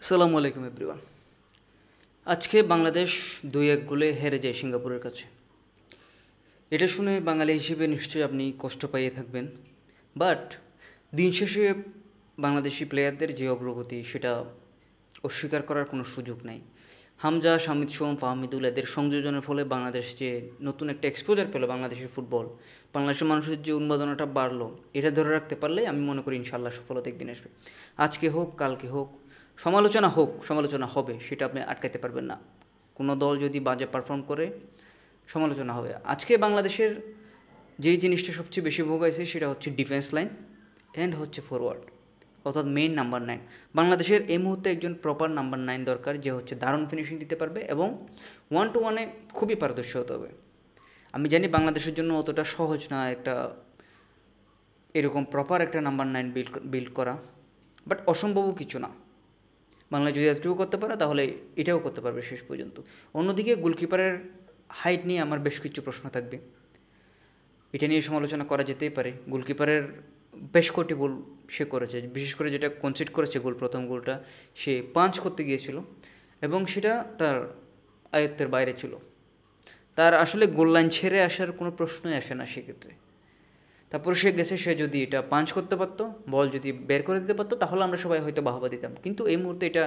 সালামু আলাইকুম এভরিওয়ান। আজকে বাংলাদেশ 2-1 গোলে হেরে যায় সিঙ্গাপুরের কাছে। এটা শুনে বাঙালি হিসেবে নিশ্চয়ই আপনি কষ্ট পাইয়ে থাকবেন, বাট দিন শেষে বাংলাদেশি প্লেয়ারদের যে অগ্রগতি সেটা অস্বীকার করার কোনো সুযোগ নাই। হামজা, শামিদ সোম, ফাহমিদুল এদের সংযোজনের ফলে বাংলাদেশ যে নতুন একটা এক্সপোজার পেল বাংলাদেশের ফুটবল, বাংলাদেশের মানুষের যে উন্মাদনাটা বাড়লো, এটা ধরে রাখতে পারলে আমি মনে করি ইনশাআল্লাহ সফলতা একদিন আসবে। আজকে হোক কালকে হোক, সমালোচনা হবে, সেটা আপনি আটকাতে পারবেন না। কোনো দল যদি বাজে পারফর্ম করে সমালোচনা হবে। আজকে বাংলাদেশের যেই জিনিসটা সবচেয়ে বেশি ভোগাইছে সেটা হচ্ছে ডিফেন্স লাইন অ্যান্ড হচ্ছে ফরওয়ার্ড, অর্থাৎ মেইন নাম্বার 9। বাংলাদেশের এই মুহূর্তে একজন প্রপার নাম্বার 9 দরকার, যে হচ্ছে দারুণ ফিনিশিং দিতে পারবে এবং 1-to-1-এ খুবই পারদর্শী হতে হবে। আমি জানি বাংলাদেশের জন্য অতটা সহজ না একটা এরকম প্রপার একটা নাম্বার 9 বিল্ড করা, বাট অসম্ভবও কিছু না। বাংলাদেশ যদি এতটুকু করতে পারে তাহলে এটাও করতে পারবে শেষ পর্যন্ত। অন্যদিকে গোলকিপারের হাইট নিয়ে আমার বেশ কিছু প্রশ্ন থাকবে, এটা নিয়ে সমালোচনা করা যেতেই পারে। গোলকিপারের বেশ কটি গোল সে করেছে, বিশেষ করে যেটা কনসিড করেছে প্রথম গোলটা সে পাঞ্চ করতে গিয়েছিল এবং সেটা তার আয়ত্তের বাইরে ছিল। তার আসলে গোল লাইন ছেড়ে আসার কোনো প্রশ্নই আসে না সেক্ষেত্রে। তারপরে সে গেছে, সে যদি এটা পাঞ্চ করতে পারতো, বল যদি বের করে দিতে পারতো, তাহলে আমরা সবাই হয়তো বাহবা দিতাম। কিন্তু এই মুহূর্তে এটা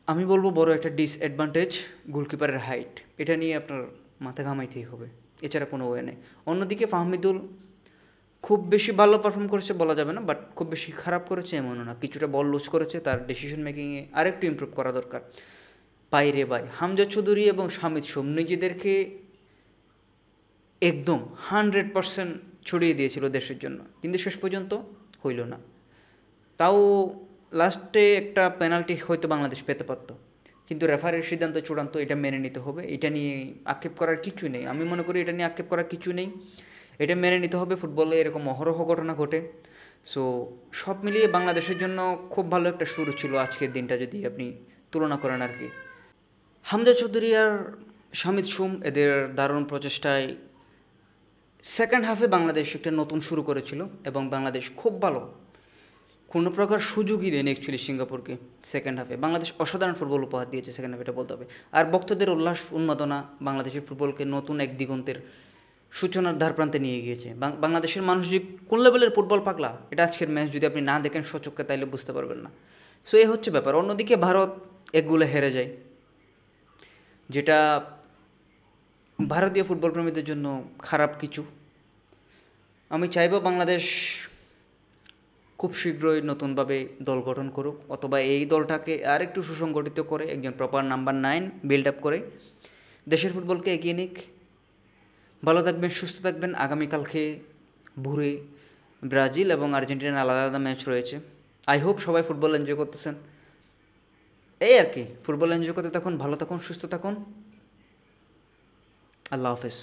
আমি বলবো বড় একটা ডিসঅ্যাডভান্টেজ গোলকিপারের হাইট। এটা নিয়ে আপনার মাথা ঘামাইতেই হবে, এছাড়া কোনো ওয়ে নেই। অন্যদিকে ফাহমিদুল খুব বেশি ভালো পারফর্ম করেছে বলা যাবে না, বাট খুব বেশি খারাপ করেছে এমনও না। কিছুটা বল লুজ করেছে, তার ডিসিশন মেকিংয়ে আরেকটু ইমপ্রুভ করা দরকার। বাইরে হামজা চৌধুরী এবং শামিদ সোম নিজেদেরকে একদম 100% ছড়িয়ে দিয়েছিল দেশের জন্য, কিন্তু শেষ পর্যন্ত হইল না। তাও লাস্টে একটা পেনাল্টি হয়তো বাংলাদেশ পেতে পারত, কিন্তু রেফারির সিদ্ধান্ত চূড়ান্ত, এটা মেনে নিতে হবে। এটা নিয়ে আক্ষেপ করার কিছু নেই, আমি মনে করি এটা নিয়ে আক্ষেপ করার কিছু নেই, এটা মেনে নিতে হবে। ফুটবলে এরকম অহরহ ঘটনা ঘটে। সো সব মিলিয়ে বাংলাদেশের জন্য খুব ভালো একটা শুরু ছিল আজকের দিনটা, যদি আপনি তুলনা করেন আর কি। হামজা চৌধুরী আর শামিদ সোম এদের দারুণ প্রচেষ্টায় সেকেন্ড হাফে বাংলাদেশ একটা নতুন শুরু করেছিল এবং বাংলাদেশ খুব ভালো, কোনো প্রকার সুযোগই দেয়নি অ্যাকচুয়ালি সিঙ্গাপুরকে। সেকেন্ড হাফে বাংলাদেশ অসাধারণ ফুটবল উপহার দিয়েছে সেকেন্ড হাফে, এটা বলতে হবে। আর ভক্তদের উল্লাস উন্মাদনা বাংলাদেশের ফুটবলকে নতুন এক দিগন্তের সূচনার দ্বারপ্রান্তে নিয়ে গিয়েছে। বাংলাদেশের মানুষ যে কোন লেভেলের ফুটবল পাগলা, এটা আজকের ম্যাচ যদি আপনি না দেখেন সচক্ষে তাইলে বুঝতে পারবেন না। সো এই হচ্ছে ব্যাপার। অন্যদিকে ভারত 1 গোলে হেরে যায়, যেটা ভারতীয় ফুটবল প্রেমীদের জন্য খারাপ কিছু। আমি চাইব বাংলাদেশ খুব শীঘ্রই নতুনভাবে দল গঠন করুক, অথবা এই দলটাকে আরেকটু সুসংগঠিত করে একজন প্রপার নাম্বার 9 বিল্ড আপ করে দেশের ফুটবলকে এগিয়ে নিক। ভালো থাকবেন, সুস্থ থাকবেন। আগামীকালকে ভোরে ব্রাজিল এবং আর্জেন্টিনার আলাদা আলাদা ম্যাচ রয়েছে। আই হোপ সবাই ফুটবল এনজয় করতেছেন। এই আর কি, ফুটবল এনজয় করতে থাকুন, ভালো থাকুন, সুস্থ থাকুন। আল্লাহ হাফেজ।